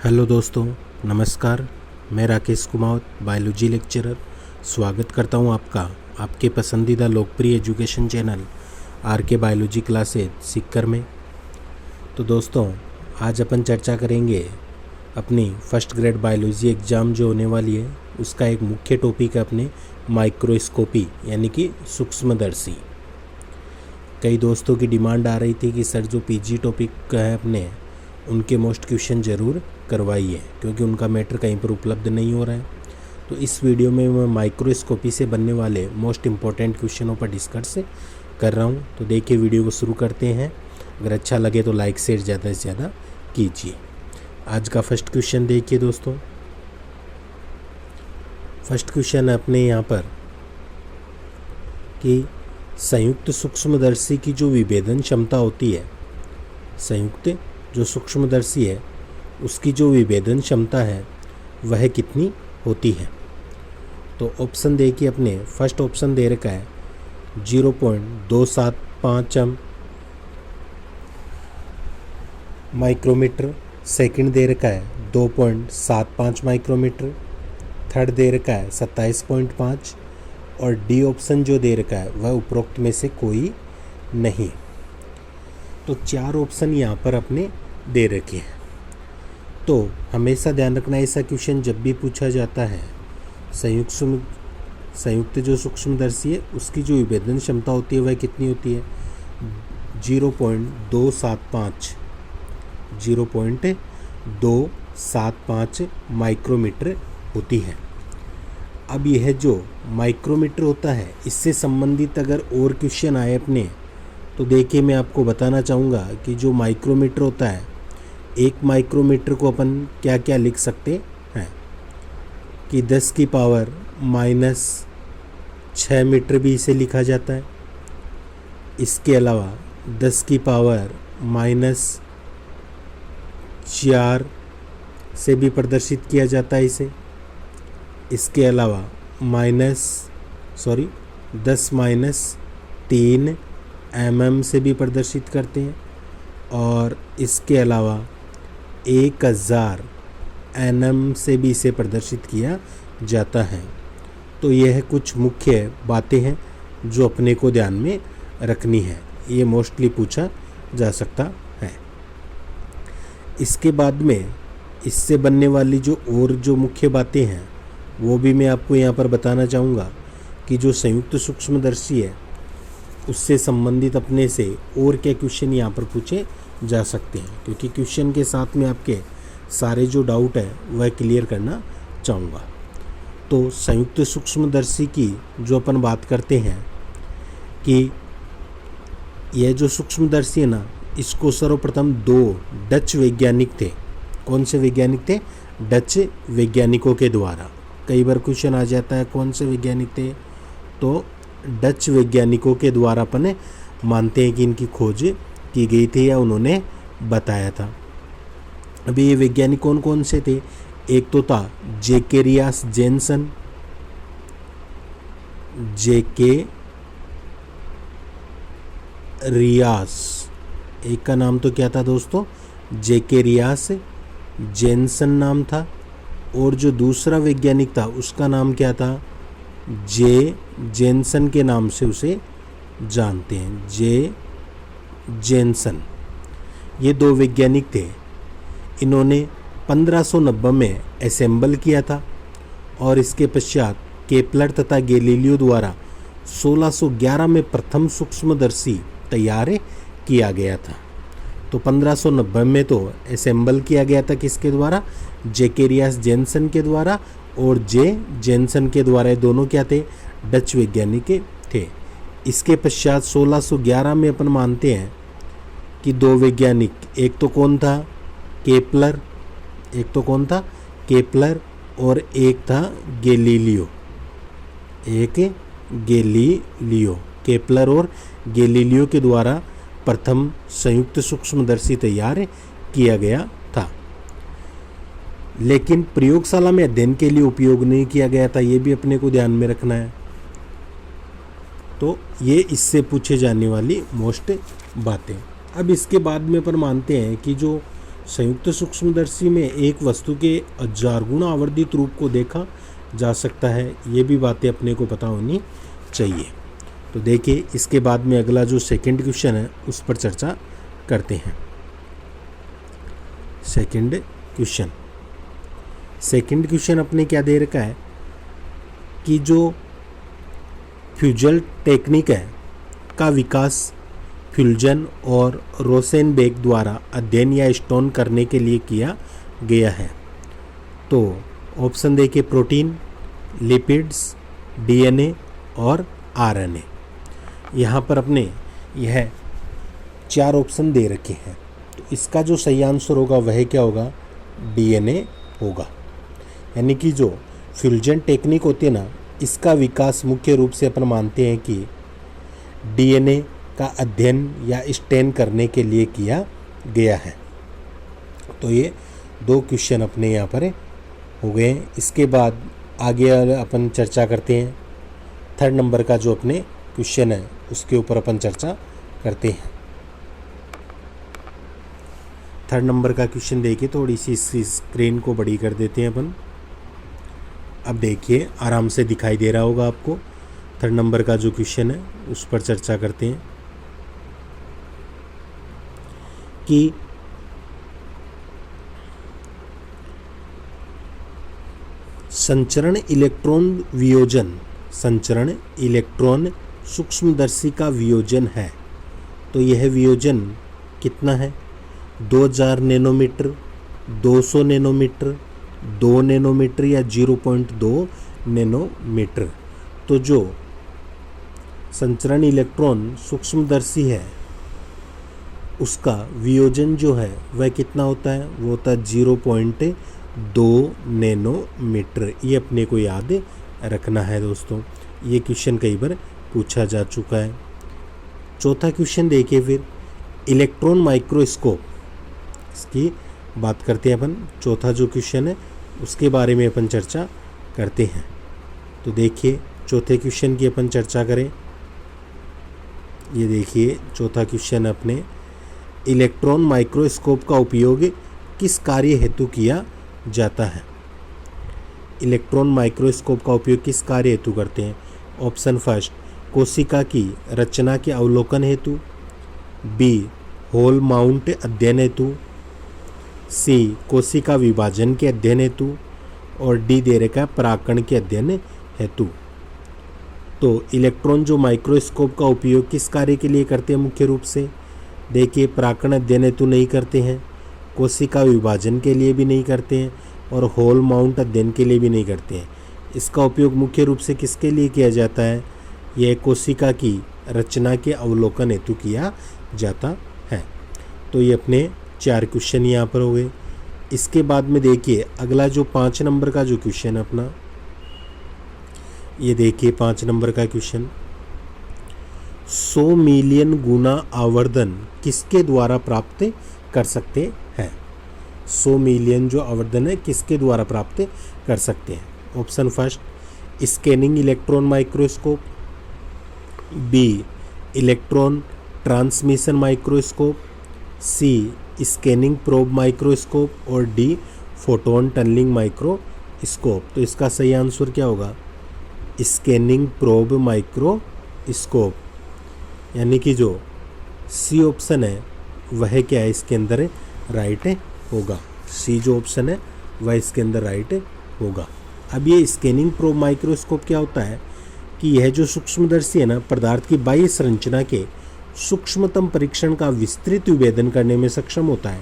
Hello दोस्तों, नमस्कार। मैं राकेश कुमार, बायोलॉजी लेक्चरर, स्वागत करता हूं आपका आपके पसंदीदा लोकप्रिय एजुकेशन चैनल आर के बायोलॉजी क्लासेज सीखकर में। तो दोस्तों, आज अपन चर्चा करेंगे अपनी फर्स्ट ग्रेड बायोलॉजी एग्ज़ाम जो होने वाली है उसका एक मुख्य टॉपिक है अपने माइक्रोस्कोपी यानी कि सूक्ष्मदर्शी। कई दोस्तों की डिमांड आ रही थी कि सर जो पीजी टॉपिक है अपने उनके मोस्ट क्वेश्चन ज़रूर करवाइए, क्योंकि उनका मैटर कहीं पर उपलब्ध नहीं हो रहा है। तो इस वीडियो में मैं माइक्रोस्कोपी से बनने वाले मोस्ट इम्पॉर्टेंट क्वेश्चनों पर डिस्कस कर रहा हूँ। तो देखिए, वीडियो को शुरू करते हैं। अगर अच्छा लगे तो लाइक शेयर ज़्यादा से ज़्यादा कीजिए। आज का फर्स्ट क्वेश्चन देखिए दोस्तों। फर्स्ट क्वेश्चन है अपने यहाँ पर कि संयुक्त सूक्ष्मदर्शी की जो विभेदन क्षमता होती है, संयुक्त जो सूक्ष्मदर्शी है उसकी जो विभेदन क्षमता है वह कितनी होती है। तो ऑप्शन देखिए, अपने फर्स्ट ऑप्शन दे रखा है 0.275 माइक्रोमीटर, सेकंड दे रखा है 2.75 माइक्रोमीटर, थर्ड दे रखा है 27.5 और डी ऑप्शन जो दे रखा है वह उपरोक्त में से कोई नहीं। तो चार ऑप्शन यहाँ पर अपने दे रखे हैं। तो हमेशा ध्यान रखना, ऐसा क्वेश्चन जब भी पूछा जाता है संयुक्त जो सूक्ष्मदर्शी है उसकी जो विभेदन क्षमता होती है वह कितनी होती है, 0.275 माइक्रोमीटर होती है। अब यह जो माइक्रोमीटर होता है इससे संबंधित अगर और क्वेश्चन आए अपने, तो देखिए मैं आपको बताना चाहूँगा कि जो माइक्रोमीटर होता है, एक माइक्रोमीटर को अपन क्या क्या लिख सकते हैं कि 10 की पावर -6 मीटर भी इसे लिखा जाता है। इसके अलावा 10 की पावर -4 से भी प्रदर्शित किया जाता है इसे। इसके अलावा 10-3 mm से भी प्रदर्शित करते हैं और इसके अलावा 1000 nm से भी इसे प्रदर्शित किया जाता है। तो यह कुछ मुख्य बातें हैं जो अपने को ध्यान में रखनी है, ये मोस्टली पूछा जा सकता है। इसके बाद में इससे बनने वाली जो और जो मुख्य बातें हैं वो भी मैं आपको यहाँ पर बताना चाहूँगा कि जो संयुक्त सूक्ष्मदर्शी है उससे संबंधित अपने से और क्या क्वेश्चन यहाँ पर पूछे जा सकते हैं, क्योंकि क्वेश्चन के साथ में आपके सारे जो डाउट है वह क्लियर करना चाहूँगा। तो संयुक्त सूक्ष्मदर्शी की जो अपन बात करते हैं कि यह जो सूक्ष्मदर्शी है ना, इसको सर्वप्रथम 2 डच वैज्ञानिक थे। कौन से वैज्ञानिक थे? डच वैज्ञानिकों के द्वारा। कई बार क्वेश्चन आ जाता है कौन से वैज्ञानिक थे, तो डच वैज्ञानिकों के द्वारा अपन मानते हैं कि इनकी खोज की गई थी या उन्होंने बताया था। अभी ये वैज्ञानिक कौन कौन से थे? एक तो था जेकेरियास जेनसन, एक का नाम तो क्या था दोस्तों? जेकेरियास जेनसन नाम था। और जो दूसरा वैज्ञानिक था उसका नाम क्या था? जेनसन के नाम से उसे जानते हैं, जेनसन। ये 2 वैज्ञानिक थे। इन्होंने 1590 में असेंबल किया था और इसके पश्चात केपलर तथा गैलीलियो द्वारा 1611 में प्रथम सूक्ष्मदर्शी तैयार किया गया था। तो 1590 में तो असेंबल किया गया था किसके द्वारा? जेकेरियास जेनसन के द्वारा, और जेनसन के द्वारा। ये दोनों क्या थे? डच वैज्ञानिक थे। इसके पश्चात 1611 में अपन मानते हैं कि 2 वैज्ञानिक, एक तो कौन था? केपलर। और एक था गैलीलियो। केपलर और गैलीलियो के द्वारा प्रथम संयुक्त सूक्ष्मदर्शी तैयार किया गया था, लेकिन प्रयोगशाला में अध्ययन के लिए उपयोग नहीं किया गया था। ये भी अपने को ध्यान में रखना है। तो ये इससे पूछे जाने वाली मोस्ट बातें। अब इसके बाद में अपन मानते हैं कि जो संयुक्त सूक्ष्मदर्शी में एक वस्तु के 1000 गुना आवर्धित रूप को देखा जा सकता है। ये भी बातें अपने को पता होनी चाहिए। तो देखिए इसके बाद में अगला जो सेकंड क्वेश्चन है उस पर चर्चा करते हैं। सेकंड क्वेश्चन अपने क्या दे रखा है कि जो फ्यूजन टेक्निक है का विकास फ्यूजन और रोसेनबेक द्वारा अध्ययन या स्टोन करने के लिए किया गया है। तो ऑप्शन देखिए, प्रोटीन, लिपिड्स, डीएनए और आरएनए। यहाँ पर अपने यह 4 ऑप्शन दे रखे हैं। तो इसका जो सही आंसर होगा वह क्या होगा, डीएनए होगा। यानी कि जो फ्यूजन टेक्निक होती है ना, इसका विकास मुख्य रूप से अपन मानते हैं कि डीएनए का अध्ययन या स्टैन करने के लिए किया गया है। तो ये 2 क्वेश्चन अपने यहाँ पर हो गए। इसके बाद आगे अपन चर्चा करते हैं। 3rd नंबर का जो अपने क्वेश्चन है उसके ऊपर अपन चर्चा करते हैं। 3rd नंबर का क्वेश्चन देखिए, थोड़ी सी स्क्रीन को बड़ी कर देते हैं अपन। अब देखिए आराम से दिखाई दे रहा होगा आपको। 3rd नंबर का जो क्वेश्चन है उस पर चर्चा करते हैं कि संचरण इलेक्ट्रॉन सूक्ष्मदर्शी का वियोजन है। तो यह वियोजन कितना है, 2000 नैनोमीटर, 200 नैनोमीटर, 2 नैनोमीटर या 0.2 नैनोमीटर। तो जो संचरण इलेक्ट्रॉन सूक्ष्मदर्शी है उसका वियोजन जो है वह कितना होता है, वो होता है 0.2 नैनोमीटर। ये अपने को याद रखना है दोस्तों, ये क्वेश्चन कई बार पूछा जा चुका है। 4था क्वेश्चन देखिए फिर, इलेक्ट्रॉन माइक्रोस्कोप, इसकी बात करते हैं अपन। 4था जो क्वेश्चन है उसके बारे में अपन चर्चा करते हैं। तो देखिए 4थे क्वेश्चन की अपन चर्चा करें। ये देखिए 4था क्वेश्चन अपने, इलेक्ट्रॉन माइक्रोस्कोप का उपयोग किस कार्य हेतु किया जाता है। इलेक्ट्रॉन माइक्रोस्कोप का उपयोग किस कार्य हेतु करते हैं। ऑप्शन फर्स्ट, कोशिका की रचना के अवलोकन हेतु, बी होल माउंट अध्ययन हेतु, सी कोशिका विभाजन के अध्ययन हेतु, और डी दे रखा है परागकण के अध्ययन हेतु। तो इलेक्ट्रॉन जो माइक्रोस्कोप का उपयोग किस कार्य के लिए करते हैं मुख्य रूप से, देखिए परागकण अध्ययन हेतु नहीं करते हैं, कोशिका विभाजन के लिए भी नहीं करते हैं, और होल माउंट अध्ययन के लिए भी नहीं करते हैं। इसका उपयोग मुख्य रूप से किसके लिए किया जाता है, यह कोशिका की रचना के अवलोकन हेतु किया जाता है। तो ये अपने 4 क्वेश्चन यहाँ पर हो गए। इसके बाद में देखिए अगला जो 5 नंबर का जो क्वेश्चन है अपना, ये देखिए 5 नंबर का क्वेश्चन, 100 मिलियन गुना आवर्धन किसके द्वारा प्राप्त कर सकते हैं। 100 मिलियन जो आवर्धन है किसके द्वारा प्राप्त कर सकते हैं। Option first, scanning electron microscope, B electron transmission microscope, C scanning probe microscope, और डी फोटोन टनलिंग माइक्रोस्कोप। तो इसका सही आंसर क्या होगा, स्कैनिंग प्रोब माइक्रोस्कोप। यानी कि जो सी ऑप्शन है वह क्या है, इसके अंदर राइट होगा। सी जो ऑप्शन है वह इसके अंदर राइट होगा। अब ये स्कैनिंग प्रोब माइक्रोस्कोप क्या होता है कि यह जो सूक्ष्मदर्शी है ना, पदार्थ की बाह्य संरचना के सूक्ष्मतम परीक्षण का विस्तृत विभेदन करने में सक्षम होता है।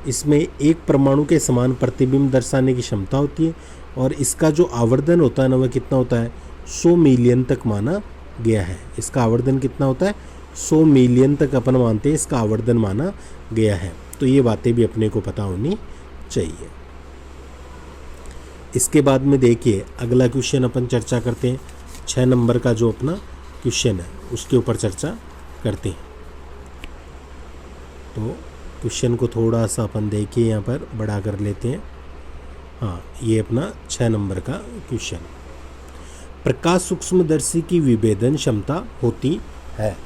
इसमें एक परमाणु के समान प्रतिबिंब दर्शाने की क्षमता होती है, और इसका जो आवर्धन होता है ना वह कितना होता है, 100 मिलियन तक माना गया है। इसका आवर्धन कितना होता है, 100 मिलियन तक अपन मानते हैं इसका आवर्धन माना गया है। तो ये बातें भी अपने को पता होनी चाहिए। इसके बाद में देखिए अगला क्वेश्चन अपन चर्चा करते हैं। 6 नंबर का जो अपना क्वेश्चन है उसके ऊपर चर्चा करते हैं। तो क्वेश्चन को थोड़ा सा अपन देखिए यहाँ पर बड़ा कर लेते हैं। हाँ, ये अपना 6 नंबर का क्वेश्चन, प्रकाश सूक्ष्मदर्शी की विभेदन क्षमता होती है।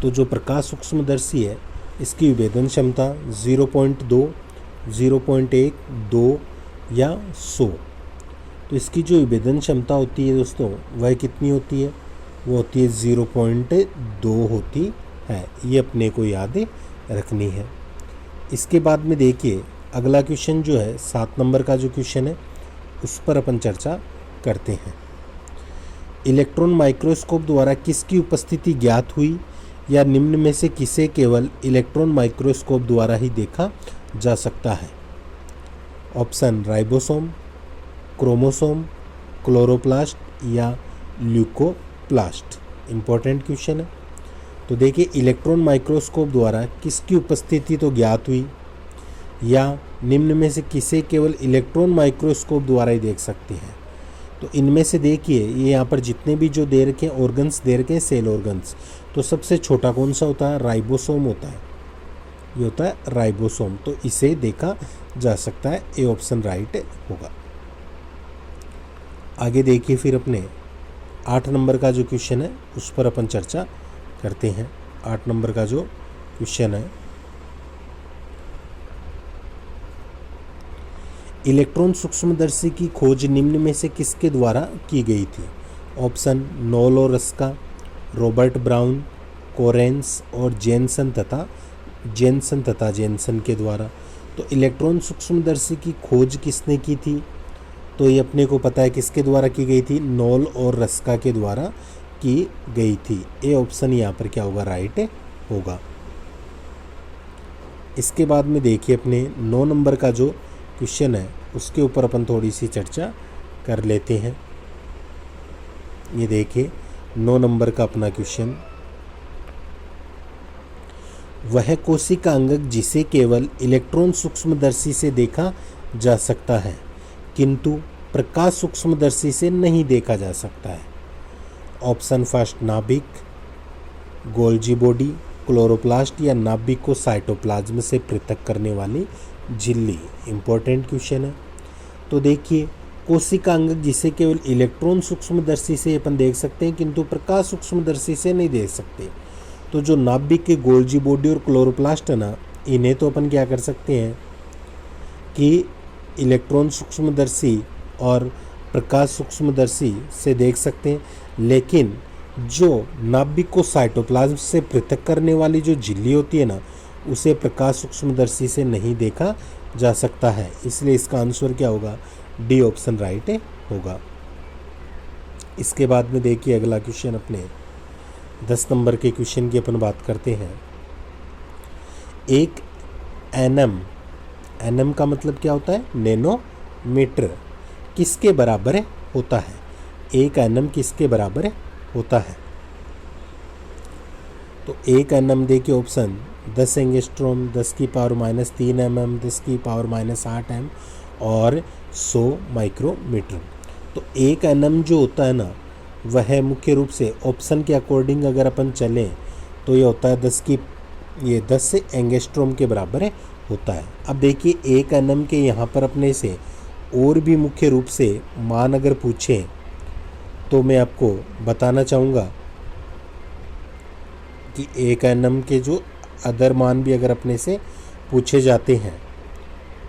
तो जो प्रकाश सूक्ष्मदर्शी है इसकी विभेदन क्षमता 0.2, 0.1, 2 या 100। तो इसकी जो विभेदन क्षमता होती है दोस्तों वह कितनी होती है? वो होती है 0.2 होती है। ये अपने को याद रखनी है। इसके बाद में देखिए अगला क्वेश्चन जो है 7 नंबर का जो क्वेश्चन है उस पर अपन चर्चा करते हैं। इलेक्ट्रॉन माइक्रोस्कोप द्वारा किसकी उपस्थिति ज्ञात हुई या निम्न में से किसे केवल इलेक्ट्रॉन माइक्रोस्कोप द्वारा ही देखा जा सकता है? ऑप्शन राइबोसोम, क्रोमोसोम, क्लोरोप्लास्ट या ल्यूकोप्लास्ट। इंपॉर्टेंट क्वेश्चन है। तो देखिए इलेक्ट्रॉन माइक्रोस्कोप द्वारा किसकी उपस्थिति तो ज्ञात हुई या निम्न में से किसे केवल इलेक्ट्रॉन माइक्रोस्कोप द्वारा ही देख सकते हैं? तो इनमें से देखिए ये यहाँ पर जितने भी जो दे रखे हैं ऑर्गन्स दे रखे हैं सेल ऑर्गन्स, तो सबसे छोटा कौन सा होता है? राइबोसोम होता है। ये होता है राइबोसोम। तो इसे देखा जा सकता है। ए ऑप्शन राइट होगा। आगे देखिए फिर अपने 8 नंबर का जो क्वेश्चन है उस पर अपन चर्चा करते हैं। 8 नंबर का जो क्वेश्चन है, इलेक्ट्रॉन सूक्ष्मदर्शी की खोज निम्न में से किसके द्वारा की गई थी? ऑप्शन नोल और रस्का, रॉबर्ट ब्राउन, कोरेंस और जेनसन तथा जेनसन के द्वारा। तो इलेक्ट्रॉन सूक्ष्मदर्शी की खोज किसने की थी? तो ये अपने को पता है किसके द्वारा की गई थी? नोल और रस्का के द्वारा की गई थी। ए ऑप्शन यहाँ पर क्या होगा? राइट होगा। इसके बाद में देखिए अपने 9 नंबर का जो क्वेश्चन है उसके ऊपर अपन थोड़ी सी चर्चा कर लेते हैं। ये देखिए 9 नंबर का अपना क्वेश्चन, वह कोशिका अंगक जिसे केवल इलेक्ट्रॉन सूक्ष्मदर्शी से देखा जा सकता है किंतु प्रकाश सूक्ष्मदर्शी से नहीं देखा जा सकता है। ऑप्शन फर्स्ट नाभिक, गोल्जी बॉडी, क्लोरोप्लास्ट या नाभिक को साइटोप्लाज्म से पृथक करने वाली झिल्ली। इंपॉर्टेंट क्वेश्चन है। तो देखिए कोशिका अंगक जिसे केवल इलेक्ट्रॉन सूक्ष्मदर्शी से अपन देख सकते हैं किंतु प्रकाश सूक्ष्मदर्शी से नहीं देख सकते। तो जो नाभिक के गोल्जी बॉडी और क्लोरोप्लास्ट है ना, इन्हें तो अपन क्या कर सकते हैं कि इलेक्ट्रॉन सूक्ष्मदर्शी और प्रकाश सूक्ष्मदर्शी से देख सकते हैं, लेकिन जो नाभिक को साइटोप्लाज्म से पृथक करने वाली जो झिल्ली होती है ना, उसे प्रकाश सूक्ष्मदर्शी से नहीं देखा जा सकता है। इसलिए इसका आंसर क्या होगा? डी ऑप्शन राइट होगा। इसके बाद में देखिए अगला क्वेश्चन अपने 10 नंबर के क्वेश्चन की अपन बात करते हैं। एक एनम का मतलब क्या होता है? नैनोमीटर किसके बराबर होता है? एक एनम किसके बराबर होता है? तो एक एनम देखिए ऑप्शन 10 एंगस्ट्रॉम, 10 की पावर -3 mm, 10 की पावर -8 m और 100 माइक्रोमीटर। तो एक एनम जो होता है ना वह मुख्य रूप से ऑप्शन के अकॉर्डिंग अगर अपन चलें तो ये होता है 10 से एंगस्ट्रॉम के बराबर होता है। अब देखिए एक एनम के यहाँ पर अपने से और भी मुख्य रूप से मान अगर पूछें तो मैं आपको बताना चाहूँगा कि एक एनम के जो अदर मान भी अगर अपने से पूछे जाते हैं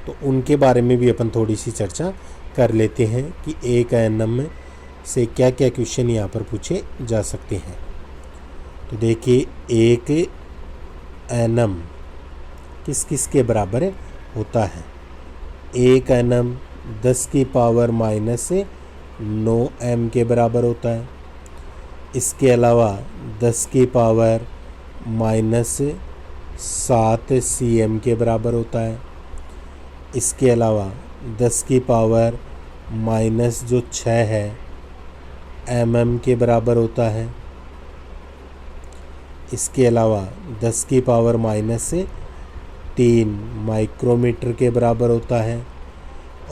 तो उनके बारे में भी अपन थोड़ी सी चर्चा कर लेते हैं कि एक एनम से क्या क्या क्वेश्चन यहाँ पर पूछे जा सकते हैं। तो देखिए एक एनम किस किस के बराबर होता है? एक एनम 10 की पावर -9 m के बराबर होता है। इसके अलावा 10 की पावर -7 cm के बराबर होता है। इसके अलावा 10 की पावर -6 है mm के बराबर होता है। इसके अलावा 10 की पावर -3 माइक्रोमीटर के बराबर होता है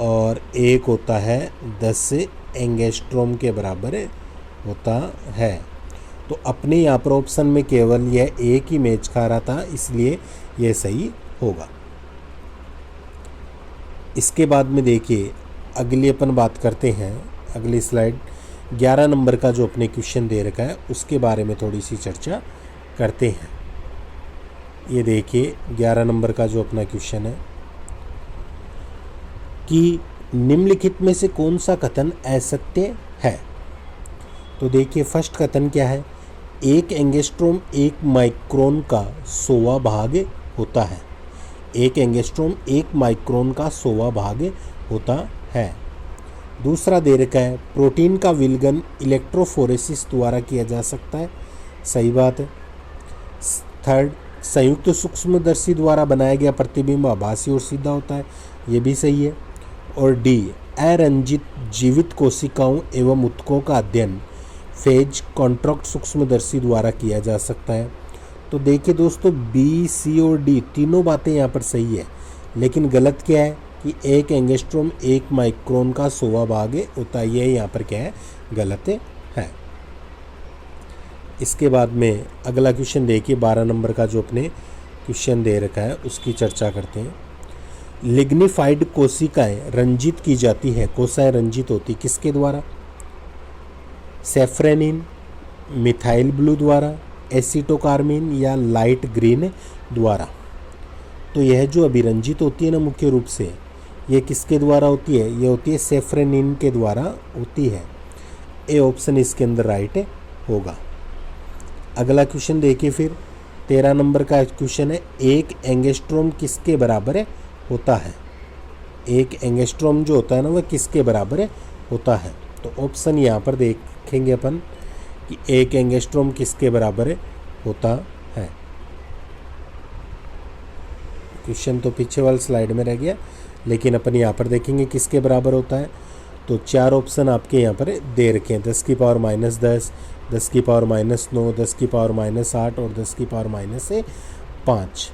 और एक होता है 10 एंगस्ट्रॉम के बराबर होता है। तो अपने यहाँ पर ऑप्शन में केवल यह एक ही मैच खा रहा था, इसलिए यह सही होगा। इसके बाद में देखिए अगली अपन बात करते हैं, अगली स्लाइड 11 नंबर का जो अपने क्वेश्चन दे रखा है उसके बारे में थोड़ी सी चर्चा करते हैं। ये देखिए 11 नंबर का जो अपना क्वेश्चन है कि निम्नलिखित में से कौन सा कथन असत्य है। तो देखिए फर्स्ट कथन क्या है, 1 एंगस्ट्रोम 1 माइक्रोन का 100वां भाग होता है। 1 एंगस्ट्रोम 1 माइक्रोन का 100वां भाग होता है। दूसरा दे रखा है, प्रोटीन का विलगन इलेक्ट्रोफोरेसिस द्वारा किया जा सकता है। सही बात है। थर्ड, संयुक्त सूक्ष्मदर्शी द्वारा बनाया गया प्रतिबिंब आभासी और सीधा होता है। ये भी सही है। और डी, अरंजित जीवित कोशिकाओं एवं ऊतकों का अध्ययन फेज कॉन्ट्रैक्ट सूक्ष्मदर्शी द्वारा किया जा सकता है। तो देखिए दोस्तों, बी, सी और डी तीनों बातें यहाँ पर सही है, लेकिन गलत क्या है कि 1 एंगस्ट्रोम 1 माइक्रोन का 100वां भाग होता है। ये यहाँ पर क्या है, गलत है। इसके बाद में अगला क्वेश्चन देखिए 12 नंबर का जो अपने क्वेश्चन दे रखा है उसकी चर्चा करते हैं। लिग्निफाइड कोशिकाएं रंजित की जाती है, कोशिकाएं रंजित होती किसके द्वारा? सेफ्रेनिन, मिथाइल ब्लू द्वारा, एसिटोकार्मिन या लाइट ग्रीन द्वारा। तो यह जो अभिरंजित होती है ना, मुख्य रूप से ये किसके द्वारा होती है? ये होती है सेफ्रेनिन के द्वारा होती है। ए ऑप्शन इसके अंदर राइट होगा। अगला क्वेश्चन देखिए फिर 13 नंबर का क्वेश्चन है, 1 एंगस्ट्रोम किसके बराबर होता है? 1 एंगस्ट्रोम जो होता है ना, वह किसके बराबर होता है? तो ऑप्शन यहाँ पर देखेंगे अपन कि 1 एंगस्ट्रोम किसके बराबर होता है। क्वेश्चन तो पीछे वाली स्लाइड में रह गया, लेकिन अपन यहाँ पर देखेंगे किसके बराबर होता है। तो 4 ऑप्शन आपके यहाँ पर दे रखे हैं, 10 की पावर -10, 10 की पावर -9, 10 की पावर -8 और 10 की पावर -5।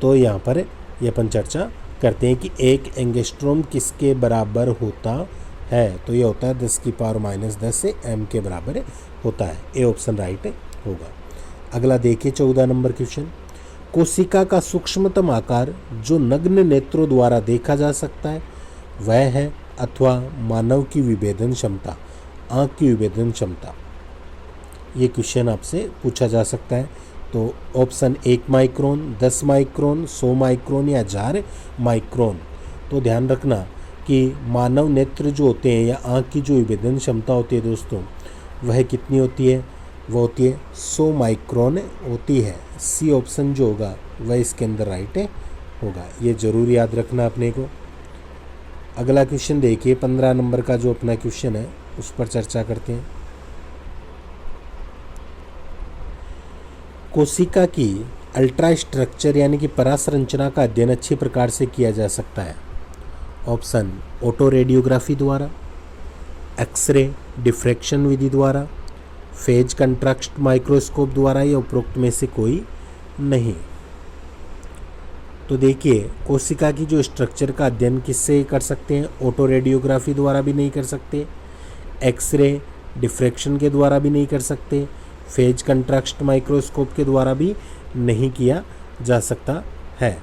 तो यहाँ पर ये अपन चर्चा करते हैं कि 1 एंगस्ट्रोम किसके बराबर होता है। तो ये होता है 10 की पावर -10 से m के बराबर होता है। ए ऑप्शन राइट होगा। अगला देखिए 14 नंबर क्वेश्चन, कोशिका का सूक्ष्मतम आकार जो नग्न नेत्रों द्वारा देखा जा सकता है वह है अथवा मानव की विभेदन क्षमता, आँख की विभेदन क्षमता। ये क्वेश्चन आपसे पूछा जा सकता है। तो ऑप्शन 1 माइक्रोन, 10 माइक्रोन, 100 माइक्रोन या 1000 माइक्रोन। तो ध्यान रखना कि मानव नेत्र जो होते हैं या आँख की जो विभेदन क्षमता होती है दोस्तों, वह कितनी होती है? वो होती है 100 माइक्रोन होती है। सी ऑप्शन जो होगा वह इसके अंदर राइट होगा। ये ज़रूर याद रखना अपने को। अगला क्वेश्चन देखिए 15 नंबर का जो अपना क्वेश्चन है उस पर चर्चा करते हैं। कोशिका की अल्ट्रा स्ट्रक्चर यानी कि परासंरचना का अध्ययन अच्छी प्रकार से किया जा सकता है। ऑप्शन ऑटो रेडियोग्राफी द्वारा, एक्सरे डिफ्रैक्शन विधि द्वारा, फेज कंट्रास्ट माइक्रोस्कोप द्वारा या उपरोक्त में से कोई नहीं। तो देखिए कोशिका की जो स्ट्रक्चर का अध्ययन किससे कर सकते हैं? ऑटो रेडियोग्राफी द्वारा भी नहीं कर सकते, एक्सरे डिफ्रैक्शन के द्वारा भी नहीं कर सकते, फेज कंट्रास्ट माइक्रोस्कोप के द्वारा भी नहीं किया जा सकता है।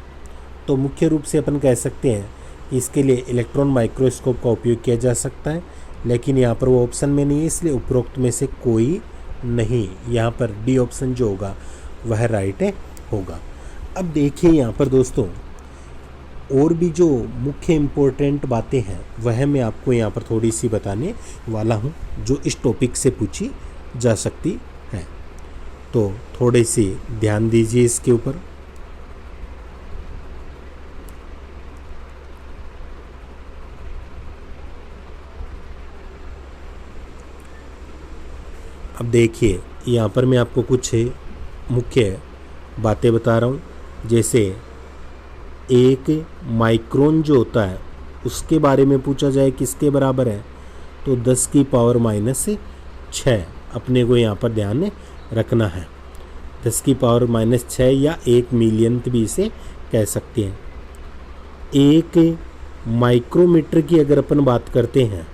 तो मुख्य रूप से अपन कह सकते हैं कि इसके लिए इलेक्ट्रॉन माइक्रोस्कोप का उपयोग किया जा सकता है, लेकिन यहाँ पर वो ऑप्शन में नहीं है, इसलिए उपरोक्त में से कोई नहीं। यहाँ पर डी ऑप्शन जो होगा वह राइट होगा। अब देखिए यहाँ पर दोस्तों और भी जो मुख्य इम्पोर्टेंट बातें हैं वह मैं आपको यहाँ पर थोड़ी सी बताने वाला हूँ, जो इस टॉपिक से पूछी जा सकती है। तो थोड़े से ध्यान दीजिए इसके ऊपर। अब देखिए यहाँ पर मैं आपको कुछ मुख्य बातें बता रहा हूँ। जैसे 1 माइक्रोन जो होता है उसके बारे में पूछा जाए किसके बराबर है, तो 10 की पावर -6 अपने को यहाँ पर ध्यान रखना है। 10 की पावर -6 या 1 मिलियनथ भी इसे कह सकते हैं। 1 माइक्रोमीटर की अगर अपन बात करते हैं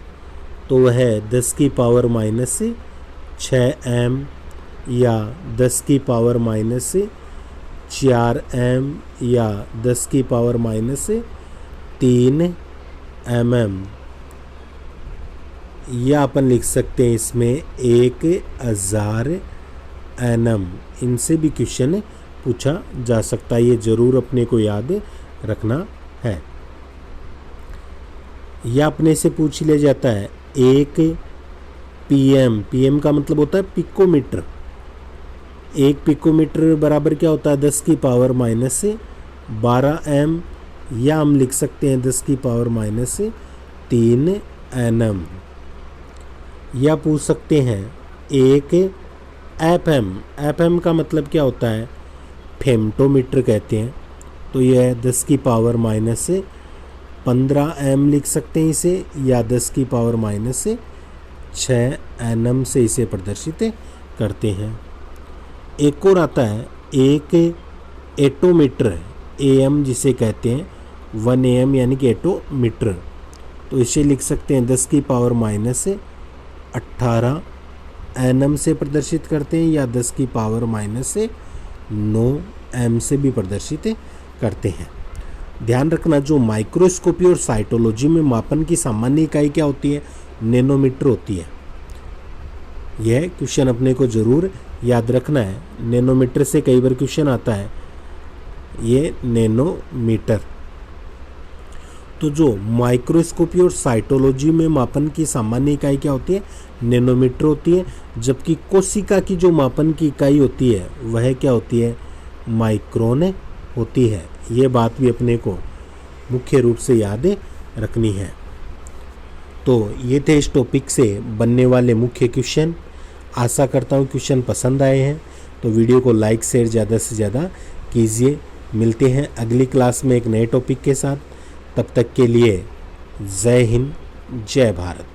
तो वह 10 की पावर -6m या 10 की पावर -4m या 10 की पावर -3mm, या अपन लिख सकते हैं इसमें 1000 nm। इनसे भी क्वेश्चन पूछा जा सकता है। ये ज़रूर अपने को याद रखना है। यह अपने से पूछ लिया जाता है, एक पीएम, पीएम का मतलब होता है पिकोमीटर। एक पिकोमीटर बराबर क्या होता है? 10 की पावर माइनस 12 एम, या हम लिख सकते हैं 10 की पावर माइनस 3 एनएम। या पूछ सकते हैं एक एफएम, एफएम का मतलब क्या होता है? फेमटोमीटर कहते हैं। तो यह 10 की पावर माइनस 15 एम लिख सकते हैं इसे, या 10 की पावर माइनस 6 एनएम से इसे प्रदर्शित करते हैं। एक और आता है एक एटोमीटर, एएम जिसे कहते हैं, 1 एम यानी कि एटोमीटर। तो इसे लिख सकते हैं 10 की पावर माइनस 18 एनएम से प्रदर्शित करते हैं, या 10 की पावर माइनस 9 एम से भी प्रदर्शित करते हैं। ध्यान रखना, जो माइक्रोस्कोपी और साइटोलॉजी में मापन की सामान्य इकाई क्या होती है? नैनोमीटर होती है। यह क्वेश्चन अपने को ज़रूर याद रखना है। नैनोमीटर से कई बार क्वेश्चन आता है, ये नैनोमीटर। तो जो माइक्रोस्कोपी और साइटोलॉजी में मापन की सामान्य इकाई क्या होती है? नैनोमीटर होती है। जबकि कोशिका की जो मापन की इकाई होती है वह क्या होती है? माइक्रोन होती है। ये बात भी अपने को मुख्य रूप से याद रखनी है। तो ये थे इस टॉपिक से बनने वाले मुख्य क्वेश्चन। आशा करता हूँ क्वेश्चन पसंद आए हैं। तो वीडियो को लाइक शेयर ज़्यादा से ज़्यादा कीजिए। मिलते हैं अगली क्लास में एक नए टॉपिक के साथ। तब तक के लिए जय हिंद, जय भारत।